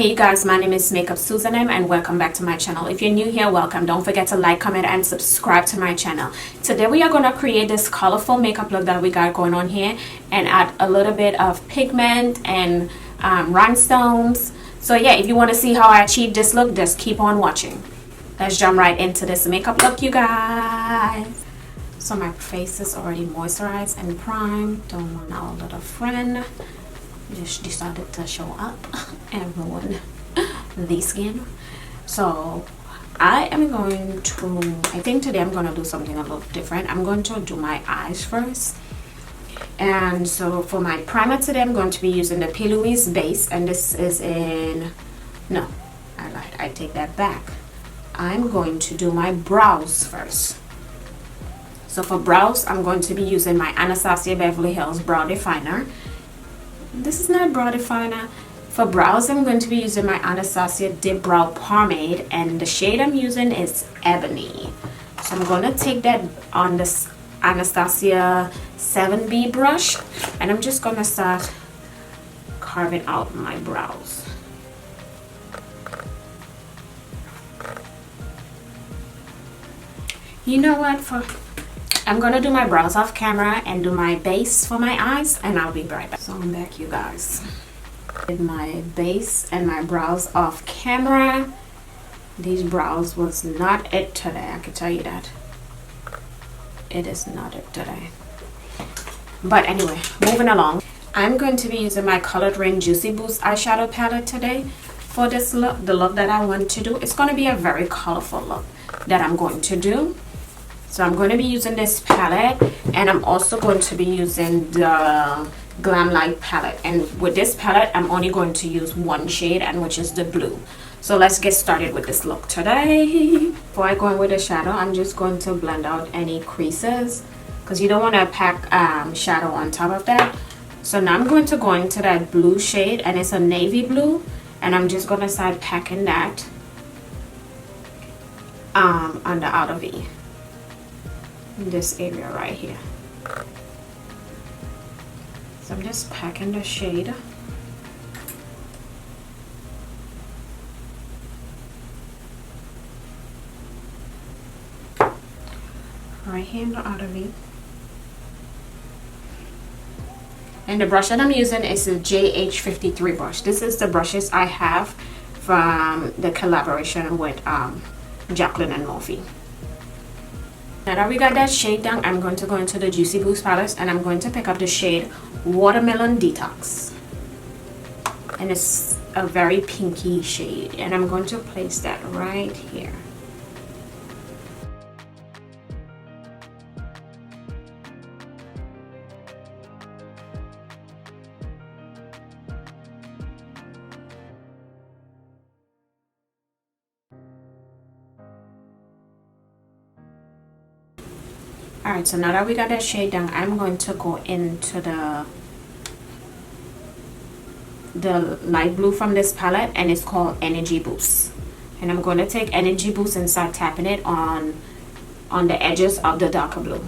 Hey guys, my name is Makeupsusanm and welcome back to my channel. If you're new here, welcome. Don't forget to like, comment, and subscribe to my channel. Today we are going to create this colorful makeup look that we got going on here and add a little bit of pigment and rhinestones. So yeah, if you want to see how I achieve this look, just keep on watching. Let's jump right into this makeup look, you guys. So my face is already moisturized and primed. Don't want our little friend just decided to show up and ruin the skin. So I am going to, I think today I'm going to do something a little different. I'm going to do my eyes first. And so for my primer today, I'm going to be using the P. Louise base, and this is in, no, I lied, I take that back. I'm going to do my brows first. So for brows, I'm going to be using my Anastasia Beverly Hills Brow Definer. This is not brow definer. For brows, I'm going to be using my Anastasia Dipbrow pomade, and the shade I'm using is Ebony. So I'm going to take that on this Anastasia 7B brush, and I'm just going to start carving out my brows. You know what? I'm gonna do my brows off camera and do my base for my eyes, and I'll be right back. So I'm back, you guys. Did my base and my brows off camera. These brows was not it today, I can tell you that. It is not it today. But anyway, moving along. I'm going to be using my Colored Rain Juicy Boost eyeshadow palette today for this look, the look that I want to do. It's going to be a very colorful look that I'm going to do. So I'm going to be using this palette, and I'm also going to be using the Glam Light palette. And with this palette, I'm only going to use one shade, and which is the blue. So let's get started with this look today. Before I go in with the shadow, I'm just going to blend out any creases, because you don't want to pack shadow on top of that. So now I'm going to go into that blue shade, and it's a navy blue, and I'm just going to start packing that on the outer V. This area right here. So I'm just packing the shade. Right here in the outer V. And the brush that I'm using is a JH53 brush. This is the brushes I have from the collaboration with Jacqueline and Morphe. Now that we got that shade down, I'm going to go into the Juicy Boost palette, and I'm going to pick up the shade Watermelon Detox. And it's a very pinky shade, and I'm going to place that right here. Alright, so now that we got that shade down, I'm going to go into the light blue from this palette, and it's called Energy Boost. And I'm going to take Energy Boost and start tapping it on the edges of the darker blue.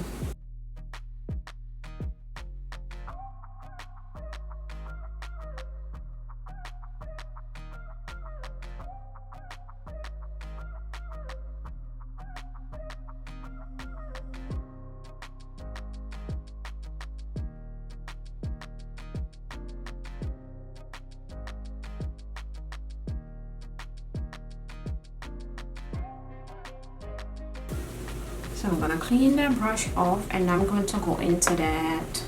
So I'm going to clean that brush off, and I'm going to go into that.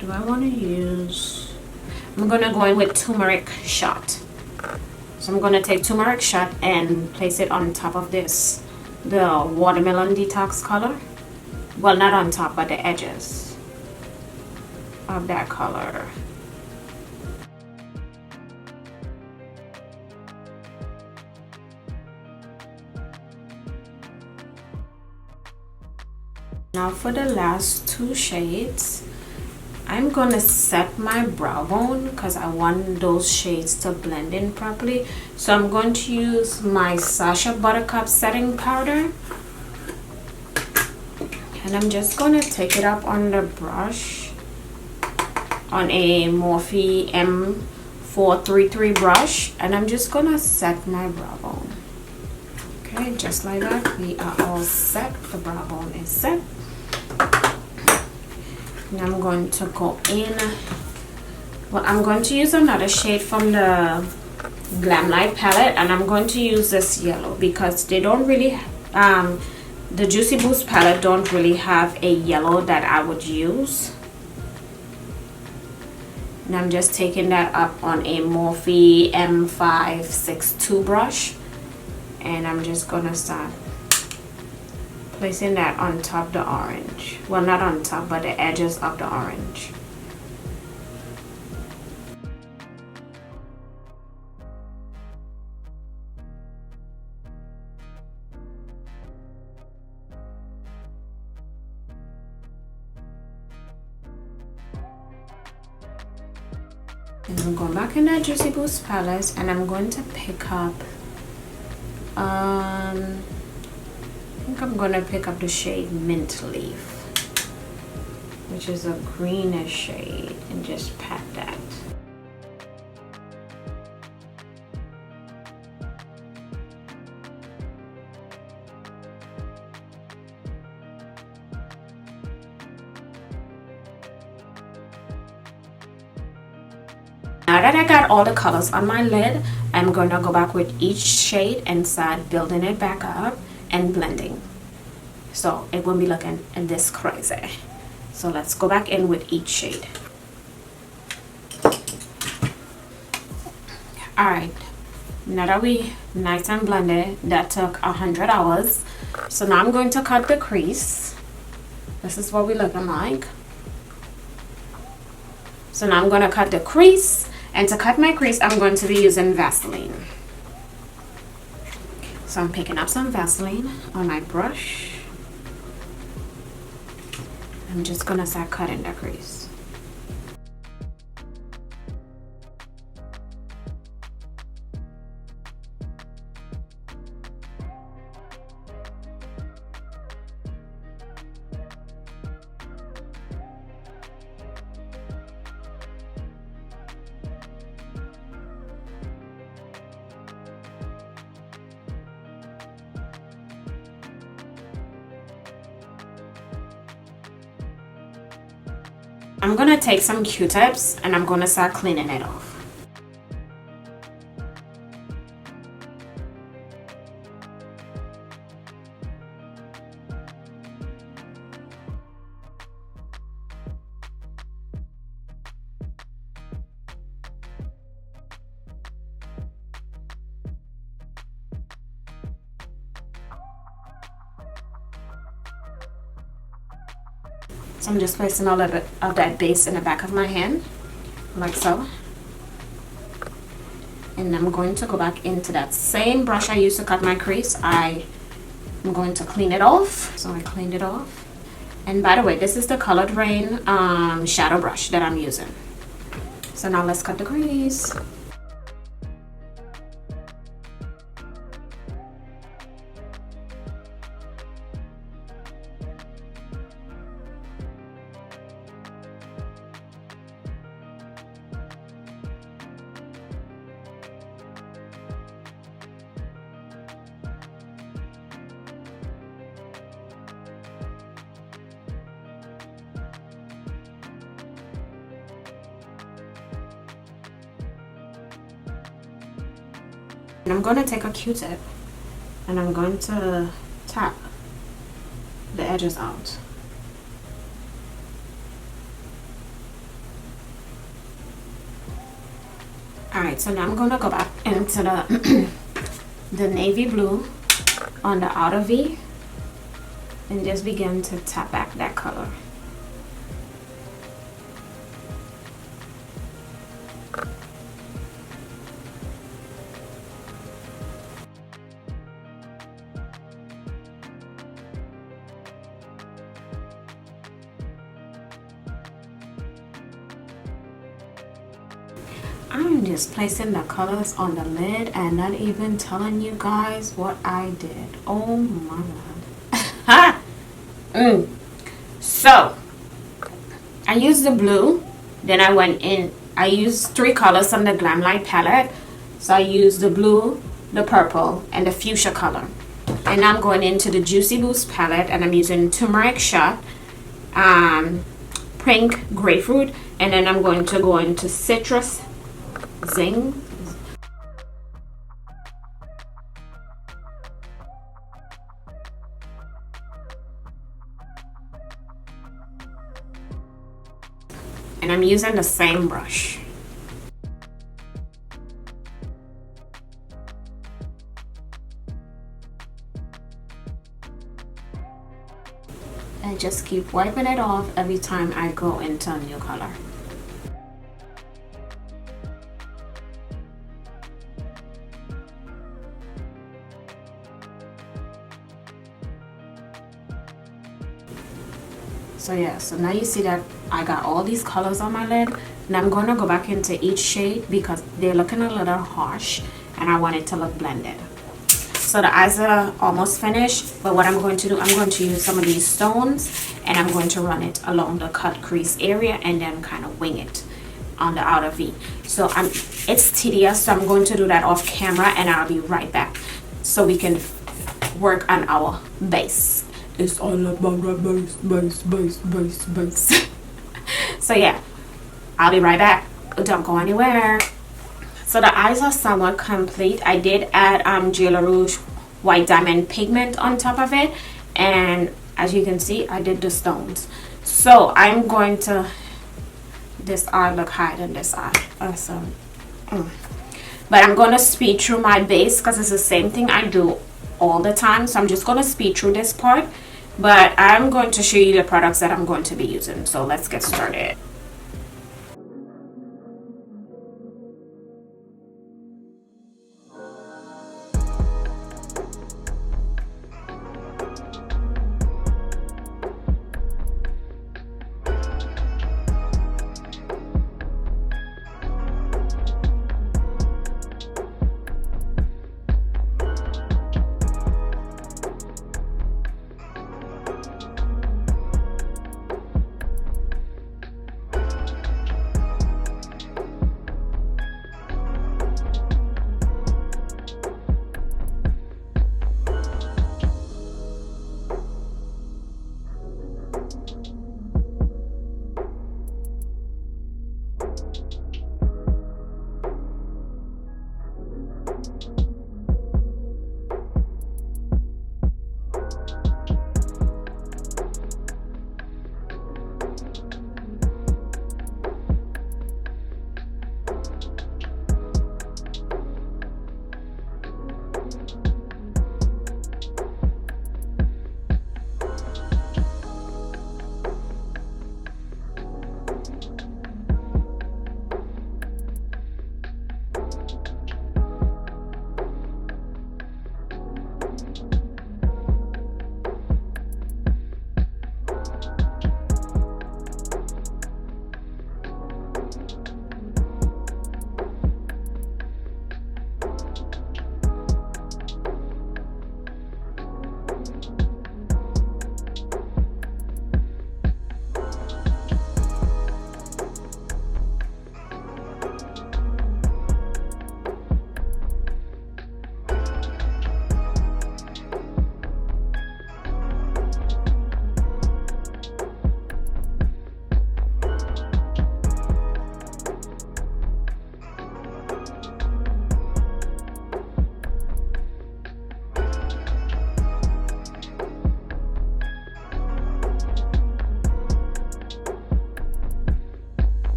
Do I want to use, I'm going to go in with turmeric shot. So I'm going to take turmeric shot and place it on top of this, the Watermelon Detox color. Well, not on top, but the edges of that color. Now for the last two shades, I'm gonna set my brow bone because I want those shades to blend in properly. So I'm going to use my Sacha Buttercup setting powder, and I'm just gonna take it up on the brush on a Morphe M433 brush, and I'm just gonna set my brow bone. Okay, just like that, we are all set. The brow bone is set. And I'm going to go in. Well, I'm going to use another shade from the Glam Light palette, and I'm going to use this yellow because they don't really the Juicy Boost palette don't really have a yellow that I would use. And I'm just taking that up on a Morphe M562 brush, and I'm just gonna start placing that on top of the orange. Well, not on top, but the edges of the orange. And I'm going back in that Juicy Boost palette, and I'm going to pick up I think I'm gonna pick up the shade Mint Leaf, which is a greenish shade, and just pat that. Now that I got all the colors on my lid, I'm going to go back with each shade and start building it back up and blending. So it won't be looking this crazy. So let's go back in with each shade. Alright, now that we nice and blended, that took 100 hours. So now I'm going to cut the crease. This is what we're looking like. So now I'm going to cut the crease. And to cut my crease, I'm going to be using Vaseline. So I'm picking up some Vaseline on my brush. I'm just gonna start cutting the crease. I'm gonna take some Q-tips and I'm gonna start cleaning it off. So I'm just placing a little bit of that base in the back of my hand, like so. And I'm going to go back into that same brush I used to cut my crease. I'm going to clean it off. So I cleaned it off. And by the way, this is the Colored Rain shadow brush that I'm using. So now let's cut the crease. And I'm going to take a Q-tip and I'm going to tap the edges out. Alright, so now I'm going to go back into the navy blue on the outer V and just begin to tap back that color. I'm just placing the colors on the lid and not even telling you guys what I did. Oh my god. So I used the blue Then I went in, I used 3 colors from the Glamlight palette. So I used the blue, the purple, and the fuchsia color. And I'm going into the Juicy Boost palette, and I'm using turmeric shot, pink grapefruit, and then I'm going to go into citrus zing. And I'm using the same brush. And just keep wiping it off every time I go into a new color. So yeah, so now you see that I got all these colors on my lid, and I'm going to go back into each shade because they're looking a little harsh and I want it to look blended. So the eyes are almost finished, but what I'm going to do, I'm going to use some of these stones and I'm going to run it along the cut crease area and then kind of wing it on the outer V. So it's tedious, so I'm going to do that off camera and I'll be right back so we can work on our base. It's all about the base. So yeah, I'll be right back. Don't go anywhere. So the eyes are somewhat complete. I did add Gel Rouge White Diamond pigment on top of it, and as you can see, I did the stones. So I'm going to, this eye look higher than this eye. Awesome. But I'm going to speed through my base because it's the same thing I do all the time. So I'm just going to speed through this part, but I'm going to show you the products that I'm going to be using. So let's get started.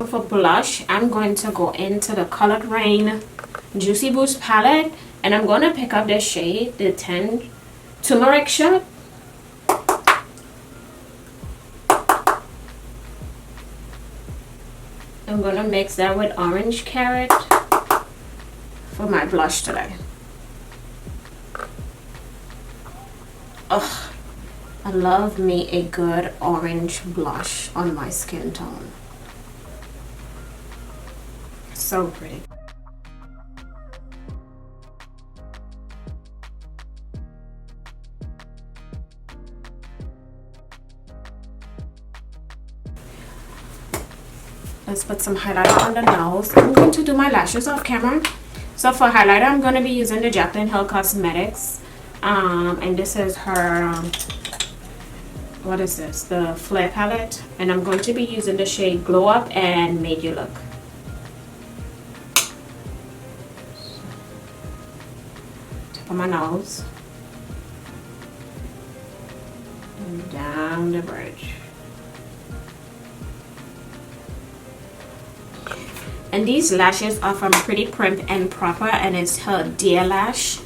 For blush, I'm going to go into the Colored Rain Juicy Boost palette, and I'm going to pick up the shade, the 10 Turmeric shade. I'm going to mix that with Orange Carrot for my blush today. Ugh, I love me a good orange blush on my skin tone. So pretty. Let's put some highlighter on the nose. I'm going to do my lashes off camera. So for highlighter, I'm going to be using the Jaclyn Hill Cosmetics. And this is her, what is this? The Flare palette. And I'm going to be using the shade Glow Up and Made You Look. On my nose and down the bridge. And these lashes are from Pretty Prim and Proper, and it's her Dear Lash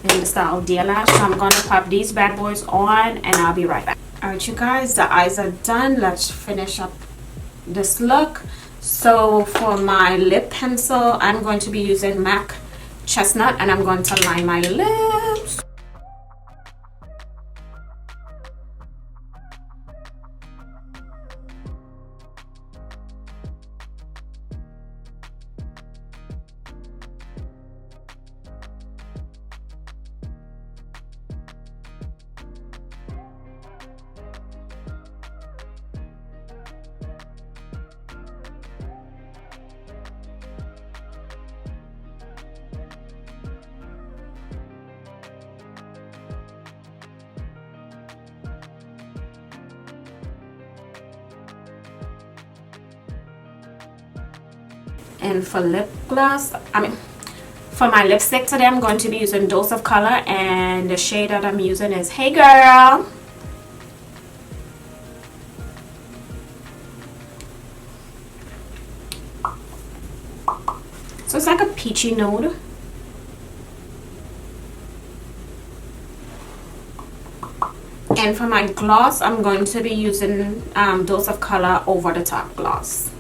in the style Dear Lash. So I'm gonna pop these bad boys on and I'll be right back. Alright you guys, the eyes are done. Let's finish up this look. So for my lip pencil, I'm going to be using MAC Chestnut, and I'm going to line my lips. And for lip gloss, for my lipstick today, I'm going to be using Dose of Color, and the shade that I'm using is Hey Girl. So it's like a peachy nude. And for my gloss, I'm going to be using Dose of Color Over the Top Gloss.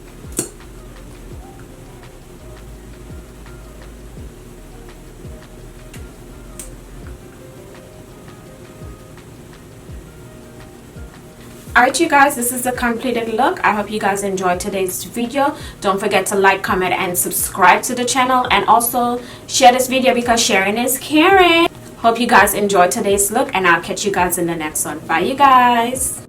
Alright you guys, this is the completed look. I hope you guys enjoyed today's video. Don't forget to like, comment, and subscribe to the channel, and also share this video because sharing is caring. Hope you guys enjoyed today's look, and I'll catch you guys in the next one. Bye you guys.